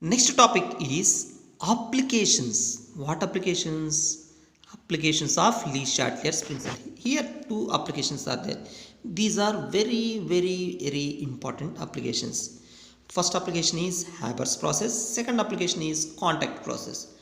Next topic is applications. What applications? Applications of Lee Chatter's principle. Here two applications are there. These are very important applications. First application is Haber's process. Second application is contact process.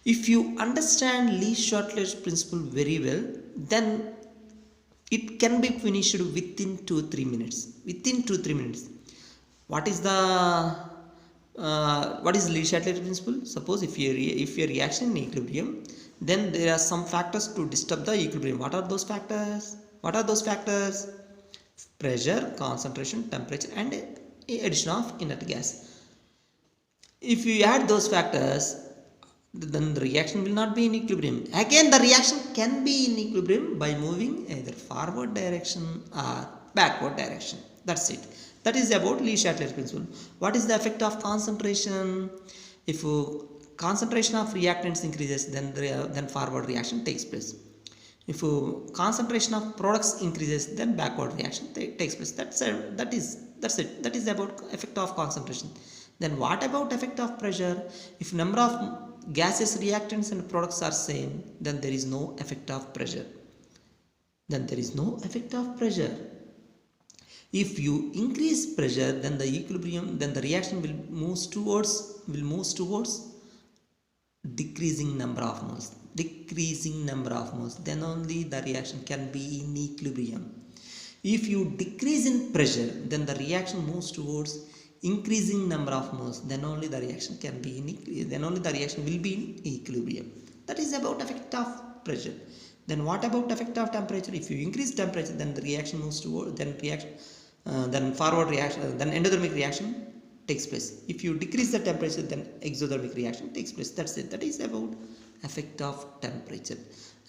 If you understand Lee Chatter's principle very well, then it can be finished within 2-3 minutes. Within 2-3 minutes. What is the what is Lee Chatter's principle? Suppose if your reaction in equilibrium, then there are some factors to disturb the equilibrium. What are those factors? What are those factors? Pressure, concentration, temperature, and addition of inert gas. If you add those factors, then the reaction will not be in equilibrium. Again, the reaction can be in equilibrium by moving either forward direction or backward direction. That's it. That is about Lee Chatter's principle. What is the effect of concentration? If concentration of reactants increases, then forward reaction takes place. If concentration of products increases, then backward reaction takes place. That's it. That is about effect of concentration. Then what about effect of pressure? If number of gases, reactants and products are same, then there is no effect of pressure. If you increase pressure, then the reaction will move towards decreasing number of moles. Then only the reaction can be in equilibrium. If you decrease in pressure, then the reaction moves towards increasing number of moles. Then only the reaction will be in equilibrium. That is about effect of pressure. Then what about effect of temperature? If you increase temperature, then the reaction moves toward then endothermic reaction takes place. If you decrease the temperature, then exothermic reaction takes place. That's it. That is about effect of temperature.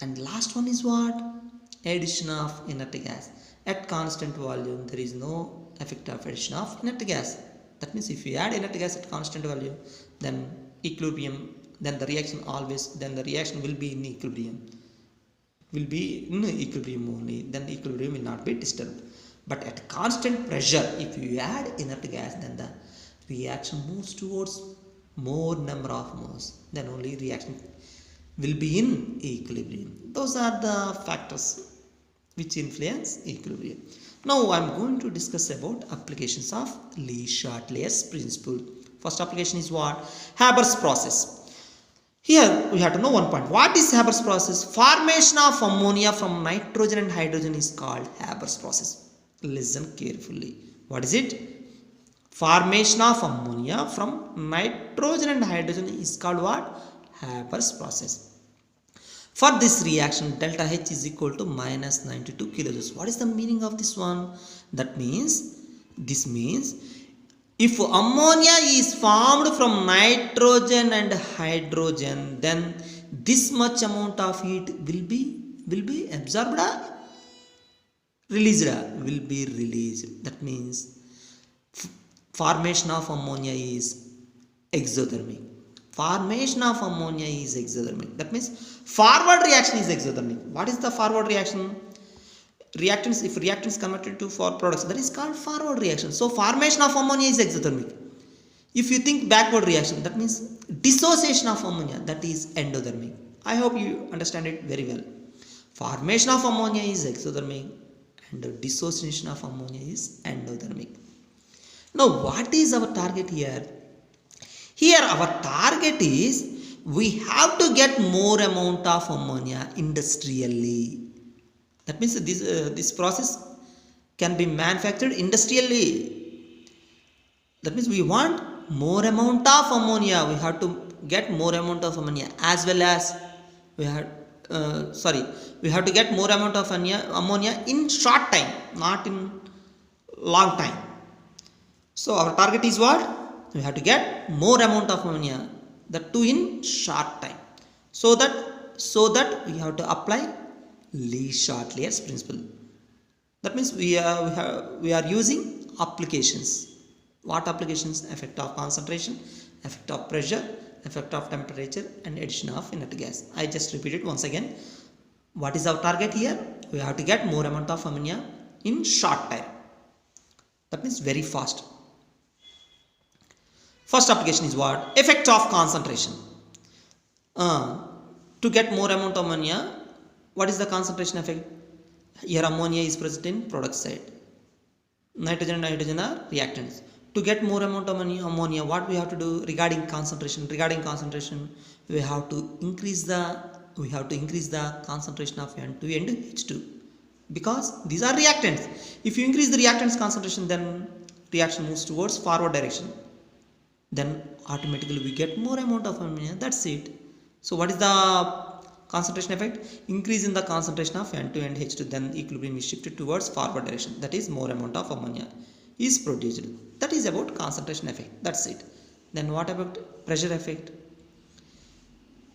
And last one is what? Addition of inert gas. At constant volume, there is no effect of addition of inert gas. That means if you add inert gas at constant volume, then the reaction will be in equilibrium. Only. Then the equilibrium will not be disturbed. But at constant pressure, if you add inert gas, then the reaction moves towards more number of moles. Then only reaction will be in equilibrium. Those are the factors which influence equilibrium. Now I am going to discuss about applications of Lee Chatter's principle. First application is what? Haber's process. Here we have to know one point. What is Haber's process? Formation of ammonia from nitrogen and hydrogen is called Haber's process. Listen carefully. What is it? Formation of ammonia from nitrogen and hydrogen is called what? Haber's process. For this reaction, delta H is equal to minus 92 kilojoules. What is the meaning of this one? This means if ammonia is formed from nitrogen and hydrogen, then this much amount of heat will be absorbed or released. That means formation of ammonia is exothermic. That means forward reaction is exothermic. What is the forward reaction? If reactants converted to for products, that is called forward reaction. So formation of ammonia is exothermic. If you think backward reaction, that means dissociation of ammonia, that is endothermic. I hope you understand it very well. Formation of ammonia is exothermic and dissociation of ammonia is endothermic. Now what is our target here? Here our target is we have to get more amount of ammonia industrially. That means this process can be manufactured industrially. That means we want more amount of ammonia. We have to get more amount of ammonia, as well as we have to get more amount of ammonia in short time, not in long time. So our target is what? We have to get more amount of ammonia, that too in short time. So that we have to apply Lee Chatter's principle. That means we are using applications. What applications? Effect of concentration, effect of pressure, effect of temperature, and addition of inert gas. I just repeat it once again. What is our target here? We have to get more amount of ammonia in short time. That means very fast. First application is what? Effect of concentration. To get more amount of ammonia, what is the concentration effect? Here ammonia is present in product side. Nitrogen and hydrogen are reactants. To get more amount of ammonia, what we have to do regarding concentration? Regarding concentration, we have to increase the concentration of N2 and H2, because these are reactants. If you increase the reactants concentration, then reaction moves towards forward direction. Then automatically we get more amount of ammonia. That's it. So what is the concentration effect? Increase in the concentration of N2 and H2, then equilibrium is shifted towards forward direction. That is, more amount of ammonia is produced. That is about concentration effect. That's it. Then what about pressure effect?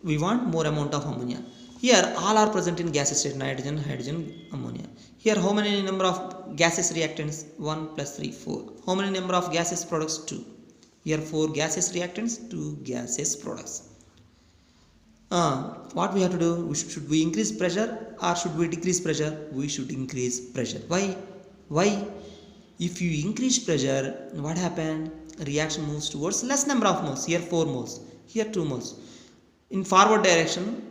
We want more amount of ammonia. Here all are present in gaseous state: nitrogen, hydrogen, ammonia. Here how many number of gaseous reactants? 1 plus 3, 4. How many number of gaseous products? 2. Here 4 gaseous reactants, 2 gaseous products. What we have to do? Should we increase pressure or should we decrease pressure? We should increase pressure. Why? If you increase pressure, what happened? Reaction moves towards less number of moles. Here 4 moles. Here 2 moles. In forward direction,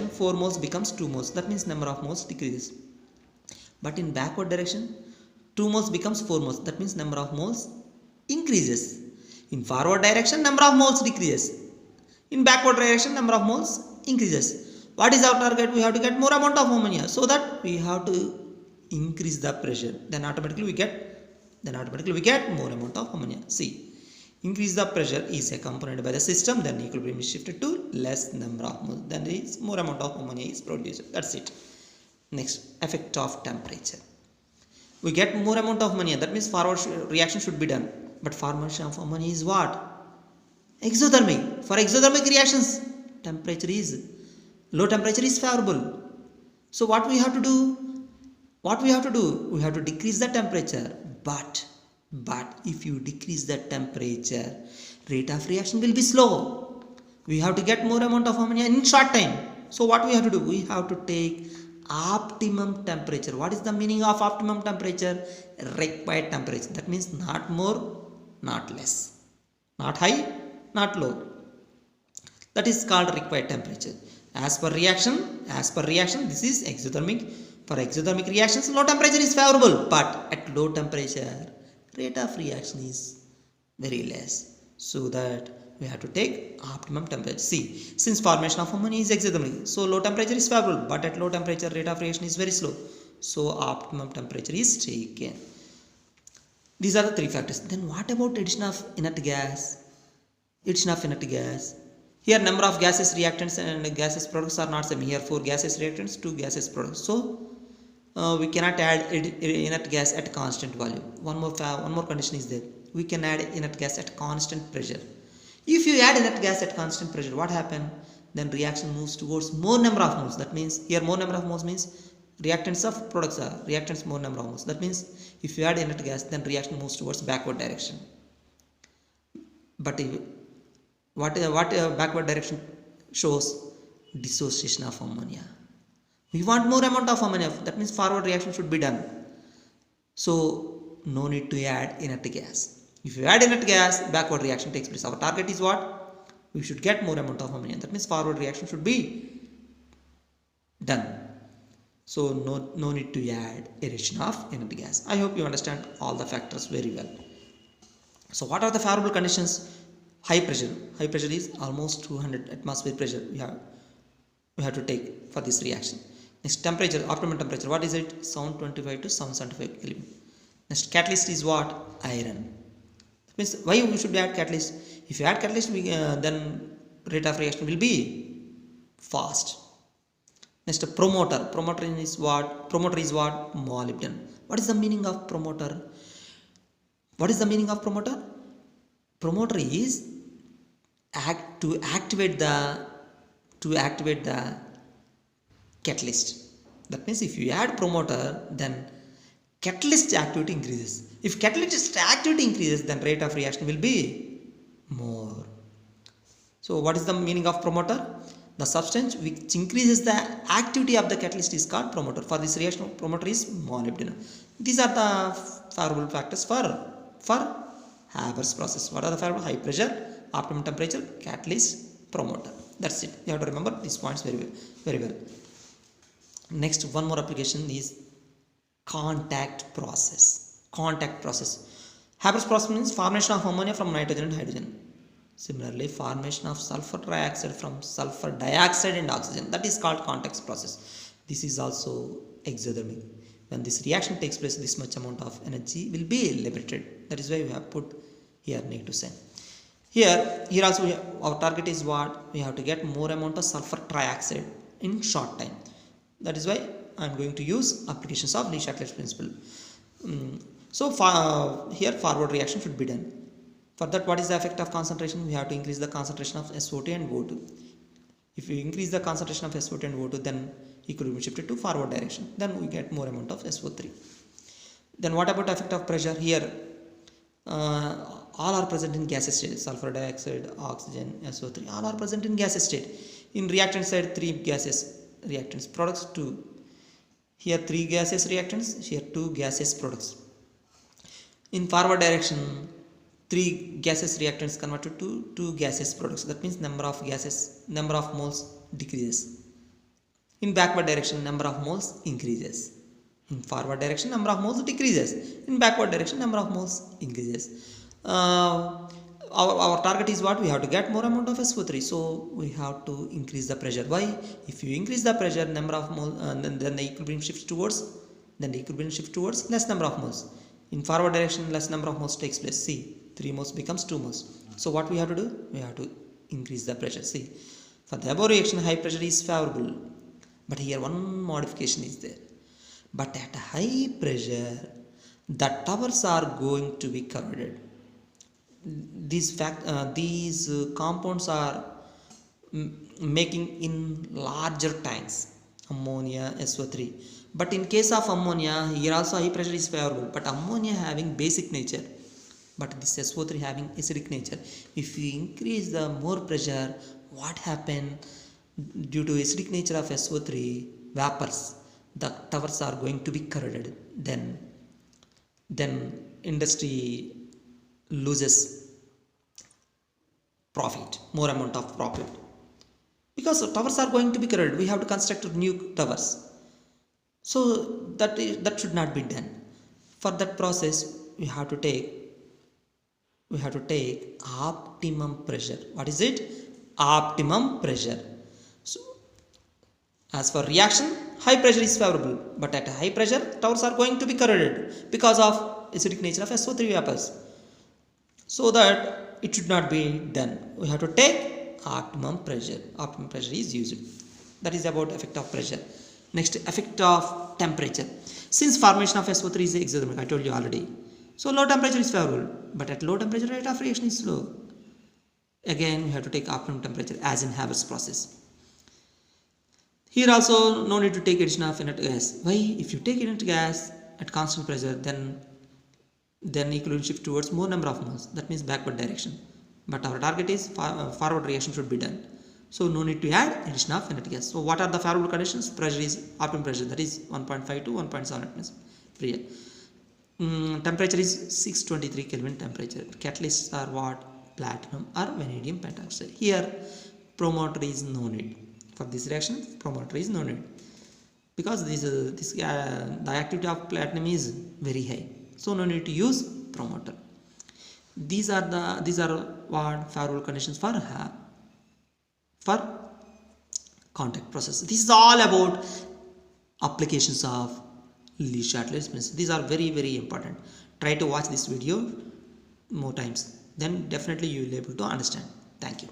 4 moles becomes 2 moles. That means number of moles decreases. But in backward direction, 2 moles becomes 4 moles. That means number of moles increases. In forward direction, number of moles decreases. In backward direction, number of moles increases. What is our target? We have to get more amount of ammonia. So that we have to increase the pressure. Then automatically we get more amount of ammonia. See, increase the pressure is accompanied by the system. Then equilibrium is shifted to less number of moles. Then there is more amount of ammonia is produced. That's it. Next, effect of temperature. We get more amount of ammonia. That means forward reaction should be done. But formation of ammonia is what? Exothermic. For exothermic reactions, low temperature is favorable. So what we have to do? We have to decrease the temperature. But if you decrease the temperature, rate of reaction will be slow. We have to get more amount of ammonia in short time. So what we have to do? We have to take optimum temperature. What is the meaning of optimum temperature? Required temperature. That means not more, not less. Not high, not low. That is called required temperature. As per reaction, this is exothermic. For exothermic reactions, low temperature is favorable, but at low temperature, rate of reaction is very less. So that we have to take optimum temperature. See, since formation of ammonia is exothermic, so low temperature is favorable, but at low temperature, rate of reaction is very slow. So optimum temperature is taken. These are the 3 factors. Then what about addition of inert gas? Here number of gaseous reactants and gaseous products are not same. Here 4 gaseous reactants, 2 gaseous products. So we cannot add inert gas at constant value. One more condition is there. We can add inert gas at constant pressure. If you add inert gas at constant pressure, what happens? Then reaction moves towards more number of moles. That means here more number of moles means reactants of products are reactants more number of moles. That means if you add inert gas, then reaction moves towards backward direction. But what backward direction shows? Dissociation of ammonia. We want more amount of ammonia. That means forward reaction should be done. So no need to add inert gas. If you add inert gas, backward reaction takes place. Our target is what? We should get more amount of ammonia. That means forward reaction should be done. So no need to add addition of inert gas. I hope you understand all the factors very well. So what are the favorable conditions? High pressure. High pressure is almost 200 atmosphere pressure we have to take for this reaction. Next, temperature, optimum temperature. What is it? 725 to 775 Kelvin. Next, catalyst is what? Iron. That means why we should add catalyst? If you add catalyst, then rate of reaction will be fast. Next, promoter. Promoter is what? Molybdenum. What is the meaning of promoter? Promoter is to activate the catalyst. That means if you add promoter, then catalyst activity increases. If catalyst activity increases, then rate of reaction will be more. So what is the meaning of promoter? The substance which increases the activity of the catalyst is called promoter. For this reaction, promoter is molybdenum. These are the favorable factors for Haber's process. What are the favorable? High pressure, optimum temperature, catalyst, promoter. That's it. You have to remember these points very well. Very well. Next, one more application is contact process. Contact process. Haber's process means formation of ammonia from nitrogen and hydrogen. Similarly, formation of sulfur dioxide from sulfur dioxide and oxygen. That is called contact process. This is also exothermic. When this reaction takes place, this much amount of energy will be liberated. That is why we have put here negative sign. Here also our target is what? We have to get more amount of sulfur trioxide in short time. That is why I am going to use applications of Le Chatelier's principle. So here forward reaction should be done. For that, what is the effect of concentration? We have to increase the concentration of SO2 and O2. If we increase the concentration of SO2 and O2, then equilibrium shifted to forward direction. Then we get more amount of SO3. Then what about effect of pressure? Here all are present in gaseous state. Sulfur dioxide, oxygen, SO3, all are present in gaseous state. In reactant side, 3 gaseous reactants, products 2. Here 3 gaseous reactants, here 2 gaseous products. In forward direction, 3 gaseous reactants converted to 2 gaseous products. That means number of moles decreases. In backward direction, number of moles increases. In forward direction, number of moles decreases. In backward direction, number of moles increases. Our target is what? We have to get more amount of SO3. So we have to increase the pressure. Why? If you increase the pressure, number of moles, then the equilibrium shifts towards. Less number of moles. In forward direction, less number of moles takes place. See, 3 moles becomes 2 moles. So what we have to do? We have to increase the pressure. See, for the above reaction, high pressure is favorable. But here one modification is there. But at high pressure, the towers are going to be corroded. These compounds are making in larger tanks, ammonia, SO3. But in case of ammonia, here also high pressure is favorable. But ammonia having basic nature, but this SO3 having acidic nature. If you increase the more pressure, what happen? Due to acidic nature of SO3 vapors, the towers are going to be corroded. Then industry loses profit, more amount of profit, because towers are going to be corroded. We have to construct new towers. So that should not be done. For that process, we have to take optimum pressure. What is it? Optimum pressure. So as for reaction, high pressure is favorable, but at high pressure, towers are going to be corroded because of acidic nature of SO3 vapors. So that it should not be done. We have to take optimum pressure. Optimum pressure is used. That is about effect of pressure. Next, effect of temperature. Since formation of SO3 is exothermic, I told you already. So low temperature is favorable, but at low temperature, rate of reaction is slow. Again, we have to take optimum temperature as in Haber's process. Here also, no need to take addition of inert gas. Why? If you take inert gas at constant pressure, then equilibrium shift towards more number of moles. That means backward direction. But our target is forward reaction should be done. So no need to add addition of inert gas. So what are the favorable conditions? Pressure is optimum pressure, that is 1.5 to 1.7 atmosphere per year. Temperature is 623 Kelvin temperature. Catalysts are what? Platinum or vanadium pentoxide. Here promoter is no need. For this reaction, promoter is no need, because the activity of platinum is very high. So no need to use promoter. These are what favorable conditions for contact process. This is all about applications of Le Chatelier's principle. These are very, very important. Try to watch this video more times. Then definitely you will be able to understand. Thank you.